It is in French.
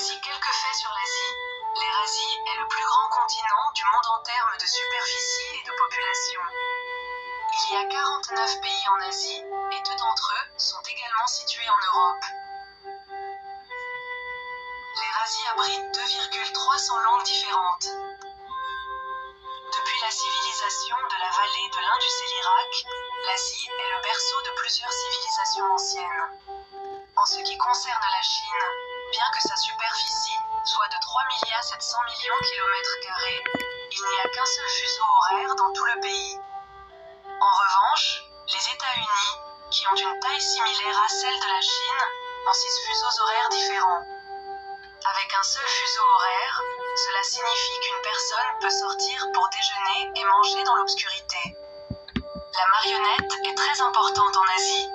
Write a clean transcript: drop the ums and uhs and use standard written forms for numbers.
Voici quelques faits sur l'Asie. L'Eurasie est le plus grand continent du monde en termes de superficie et de population. Il y a 49 pays en Asie, et 2 d'entre eux sont également situés en Europe. L'Eurasie abrite 2,300 langues différentes. Depuis la civilisation de la vallée de l'Indus et l'Irak, l'Asie est le berceau de plusieurs civilisations anciennes. En ce qui concerne la Chine, bien que sa superficie soit de 3 700 millions km², il n'y a qu'un seul fuseau horaire dans tout le pays. En revanche, les États-Unis, qui ont une taille similaire à celle de la Chine, ont 6 fuseaux horaires différents. Avec un seul fuseau horaire, cela signifie qu'une personne peut sortir pour déjeuner et manger dans l'obscurité. La marionnette est très importante en Asie.